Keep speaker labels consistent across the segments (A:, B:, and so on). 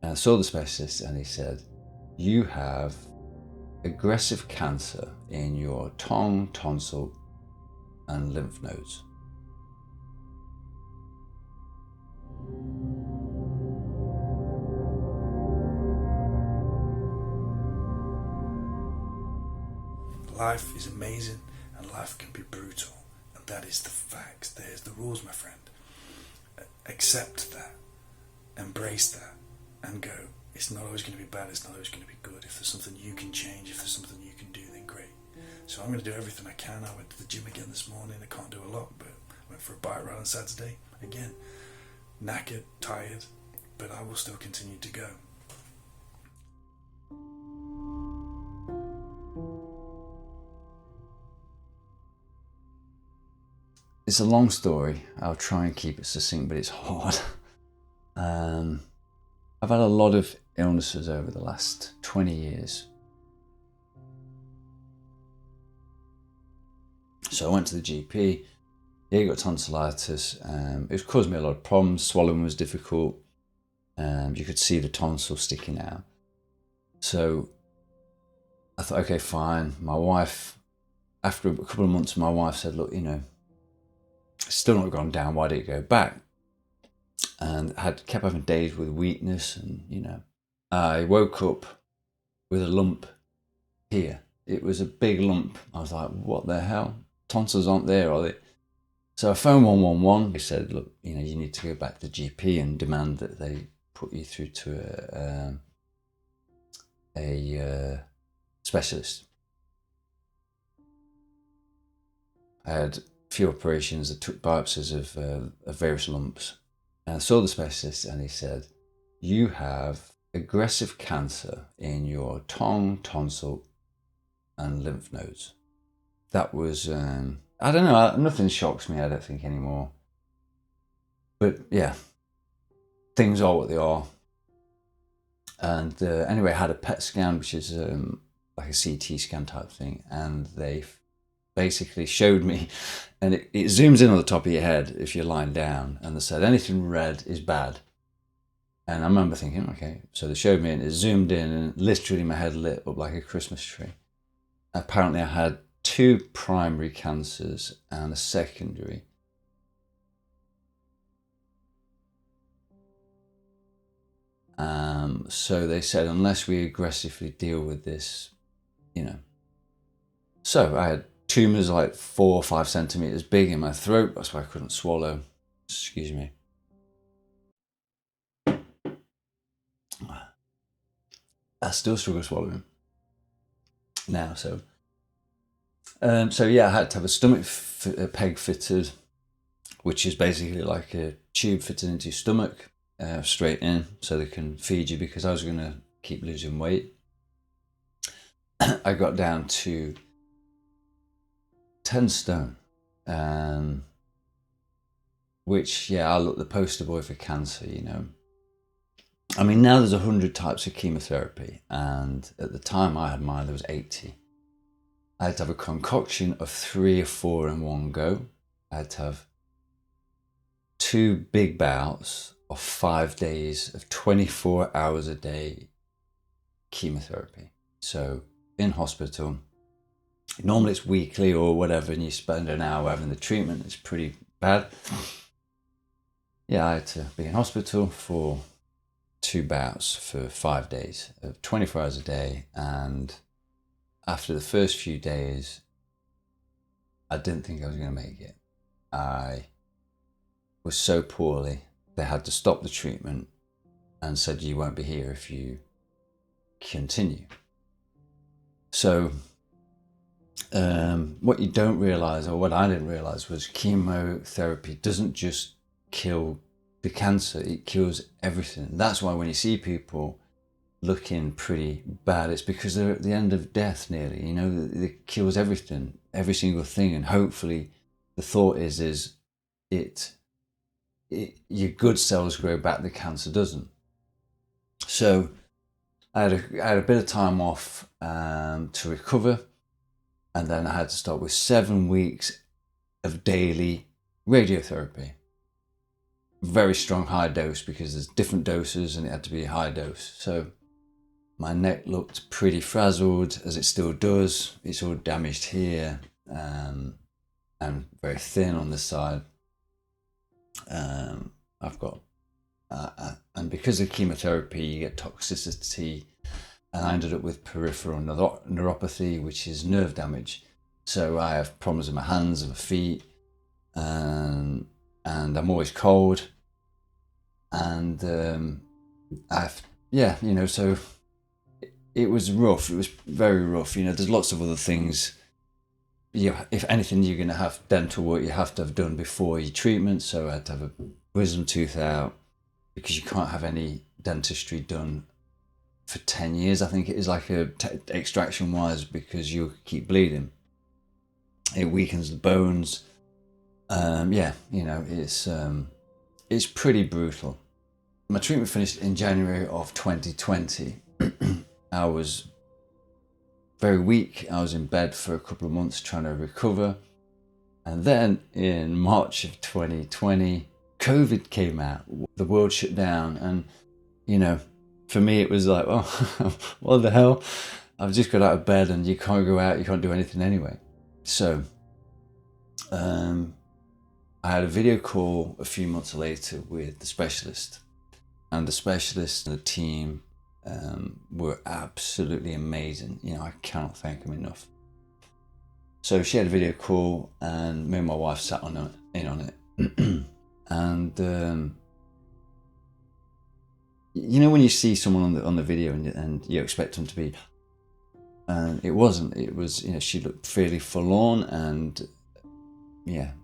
A: And I saw the specialist and he said, you have aggressive cancer in your tongue, tonsil, and lymph nodes.
B: Life is amazing and life can be brutal, and that is the facts. There's the rules, my friend. Accept that, embrace that, and go. It's not always going to be bad, it's not always going to be good. If there's something you can change, if there's something you can do, then great. So I'm going to do everything I can. I went to the gym again this morning. I can't do a lot, but I went for a bike ride on Saturday. Again, knackered, tired, but I will still continue to go.
A: It's a long story. I'll try and keep it succinct, but it's hard. I've had a lot of illnesses over the last 20 years. So I went to the GP. He got tonsillitis. It was causing me a lot of problems. Swallowing was difficult. You could see the tonsil sticking out. So I thought, okay, fine. My wife, after a couple of months, my wife said, look, it's still not gone down. Why did it go back? And kept having days with weakness, and I woke up with a lump here. It was a big lump. I was like, what the hell? Tonsils aren't there, are they? So I phoned 111. They said, look, you need to go back to the GP and demand that they put you through to a specialist. I had a few operations that took biopsies of various lumps. And I saw the specialist and he said, you have aggressive cancer in your tongue, tonsil, and lymph nodes. That was, I don't know, nothing shocks me, I don't think, anymore. But yeah, things are what they are. And anyway, I had a PET scan, which is like a CT scan type thing. And they basically showed me, and it zooms in on the top of your head if you're lying down, and they said anything red is bad. And I remember thinking, okay, so they showed me and it zoomed in and literally my head lit up like a Christmas tree. Apparently I had 2 primary cancers and a secondary. So they said, unless we aggressively deal with this, So I had tumours like 4 or 5 centimetres big in my throat. That's why I couldn't swallow. Excuse me. I still struggle swallowing now. So yeah, I had to have a stomach peg fitted, which is basically like a tube fitted into your stomach, straight in, so they can feed you, because I was going to keep losing weight. I got down to 10 stone, which, yeah, I look the poster boy for cancer, I mean, now there's 100 types of chemotherapy, and at the time I had mine, there was 80. I had to have a concoction of 3 or 4 in one go. I had to have 2 big bouts of 5 days of 24 hours a day chemotherapy. So in hospital, normally it's weekly or whatever, and you spend an hour having the treatment. It's pretty bad. Yeah, I had to be in hospital for 2 bouts for 5 days of 24 hours a day. And after the first few days, I didn't think I was going to make it. I was so poorly, they had to stop the treatment and said, you won't be here if you continue. So what you don't realize, or what I didn't realize, was chemotherapy doesn't just kill the cancer, it kills everything. That's why when you see people looking pretty bad, it's because they're at the end of death nearly, it kills everything, every single thing. And hopefully the thought is your good cells grow back, the cancer doesn't. So I had a bit of time off to recover, and then I had to start with 7 weeks of daily radiotherapy. very strong high dose, because there's different doses and it had to be a high dose. So my neck looked pretty frazzled, as it still does. It's all damaged here, and very thin on this side. I've got, and because of chemotherapy, you get toxicity, and I ended up with peripheral neuropathy, which is nerve damage. So I have problems with my hands and my feet, and I'm always cold, and so it was rough. It was very rough. There's lots of other things. If anything, you're going to have dental work you have to have done before your treatment. So I had to have a wisdom tooth out, because you can't have any dentistry done for 10 years. I think it is, like extraction wise, because you keep bleeding. It weakens the bones. It's pretty brutal. My treatment finished in January of 2020. I was very weak. I was in bed for a couple of months trying to recover. And then in March of 2020, COVID came out. The world shut down. And, for me, it was like, oh, what the hell? I've just got out of bed and you can't go out. You can't do anything anyway. So I had a video call a few months later with the specialist. And the specialist and the team were absolutely amazing. I cannot thank them enough. So she had a video call, and me and my wife sat in on it. And when you see someone on the video and you expect them to be, and it wasn't. It was, she looked fairly forlorn and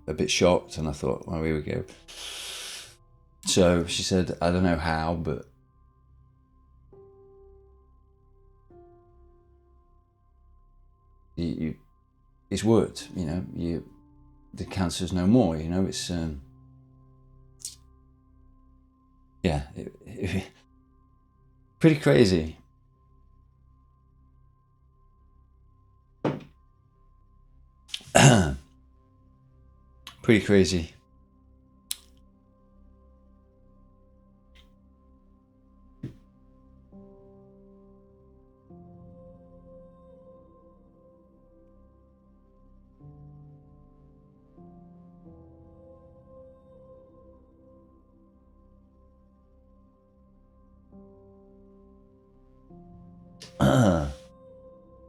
A: a bit shocked. And I thought, well, here we go. So she said, I don't know how, but it's worked. The cancer's no more. It's pretty crazy. Pretty crazy.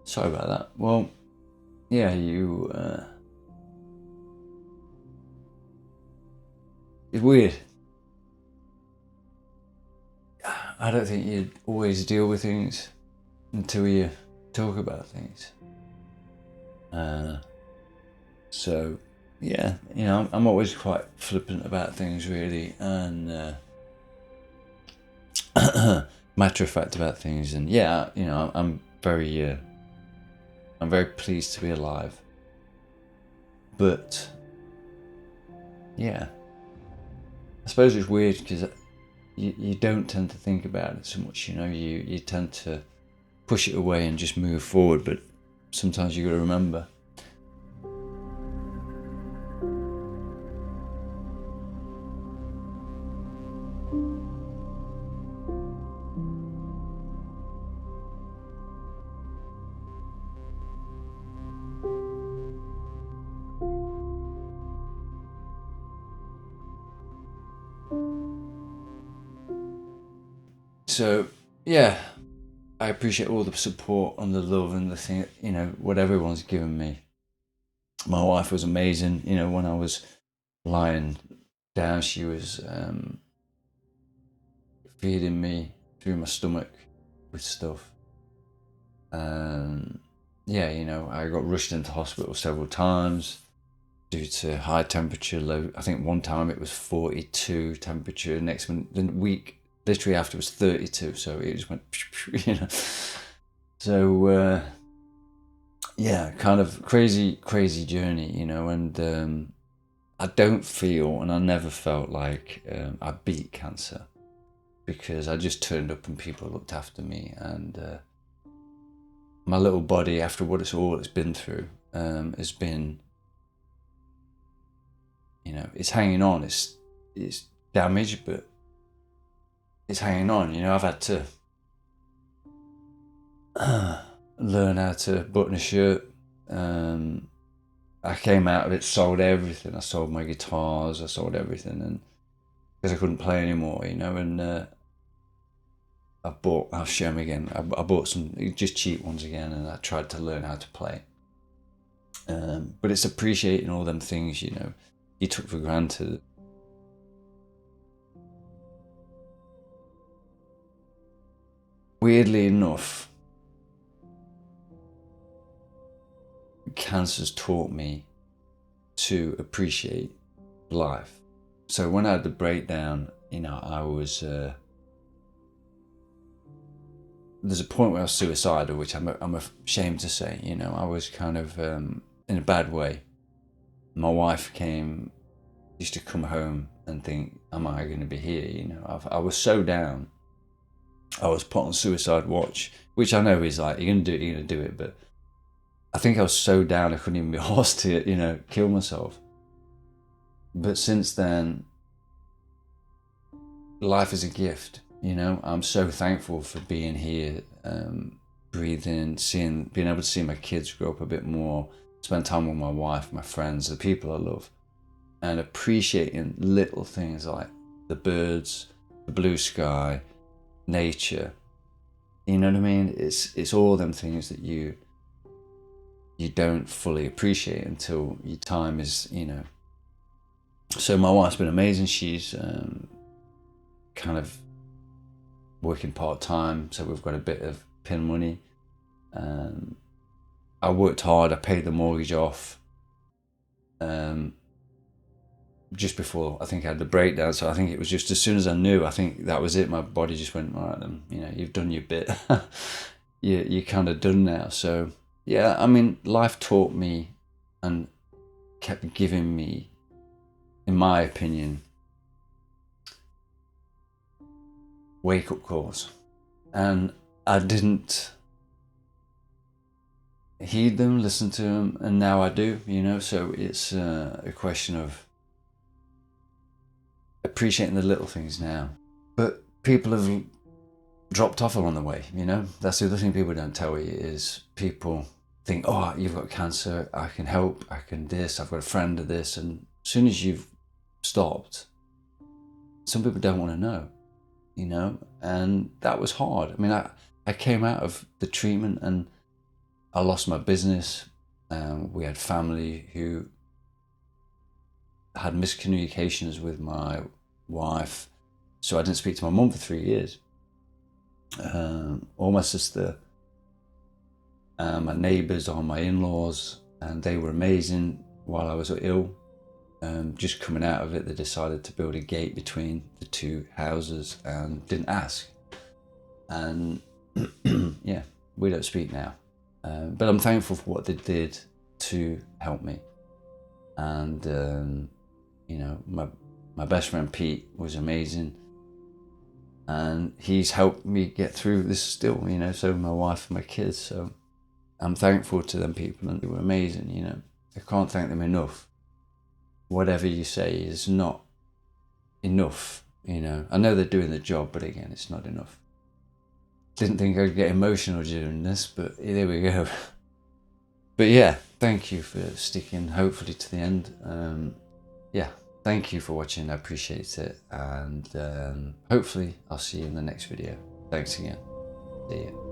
A: Sorry about that. Well, yeah, it's weird. I don't think you always deal with things until you talk about things. So, yeah, I'm always quite flippant about things, really, and matter of fact about things. And I'm very pleased to be alive. But I suppose it's weird because you don't tend to think about it so much. You tend to push it away and just move forward. But sometimes you got to remember. So, I appreciate all the support and the love and the thing, what everyone's given me. My wife was amazing. When I was lying down, she was feeding me through my stomach with stuff. I got rushed into hospital several times due to high temperature, low. I think one time it was 42 temperature. Next one, the week literally after was 32, so it just went, So, kind of crazy journey, and I don't feel, and I never felt like I beat cancer, because I just turned up and people looked after me, and my little body, after what it's been through, has been, it's hanging on. It's damage, but it's hanging on. You know, I've had to learn how to button a shirt. I came out of it, sold everything. I sold my guitars, I sold everything, and because I couldn't play anymore, you know. And I'll show them again. I bought some just cheap ones again, and I tried to learn how to play. But it's appreciating all them things, you know, you took for granted. Weirdly enough, cancer's taught me to appreciate life. So when I had the breakdown, you know, I was there's a point where I was suicidal, which I'm ashamed to say. You know, I was kind of in a bad way. My wife used to come home and think, am I going to be here? You know, I was so down. I was put on suicide watch, which I know is like, you're going to do it. But I think I was so down I couldn't even be asked to, you know, kill myself. But since then, life is a gift, you know. I'm so thankful for being here, breathing, being able to see my kids grow up a bit more, spend time with my wife, my friends, the people I love, and appreciating little things like the birds, the blue sky, nature. You know what I mean? It's all them things that you don't fully appreciate until your time is, you know. So my wife's been amazing. She's kind of working part-time, so we've got a bit of pin money. I worked hard. I paid the mortgage off just before I think I had the breakdown. So I think it was just as soon as I knew, I think that was it. My body just went, all right then, you know, you've done your bit. You're kind of done now. So yeah, I mean, life taught me and kept giving me, in my opinion, wake-up calls, and I didn't heed them, listen to them, and now I do, you know. So it's a question of appreciating the little things now. But people have dropped off along the way, you know. That's the other thing people don't tell you, is people think, oh, you've got cancer, I can help, I can this, I've got a friend of this. And as soon as you've stopped, some people don't want to know, you know. And that was hard. I mean, I came out of the treatment and I lost my business. We had family who had miscommunications with my wife, so I didn't speak to my mum for 3 years. Or my sister, my neighbours, or my in-laws, and they were amazing while I was ill. Just coming out of it, they decided to build a gate between the two houses and didn't ask. And yeah, we don't speak now. But I'm thankful for what they did to help me. And you know, my best friend Pete was amazing, and he's helped me get through this still, you know. So my wife and my kids. So I'm thankful to them people, and they were amazing, you know. I can't thank them enough. Whatever you say is not enough, you know. I know they're doing the job, but again, it's not enough. Didn't think I'd get emotional during this, but there we go. But yeah, thank you for sticking, hopefully, to the end. Yeah, thank you for watching. I appreciate it. And hopefully I'll see you in the next video. Thanks again. See you.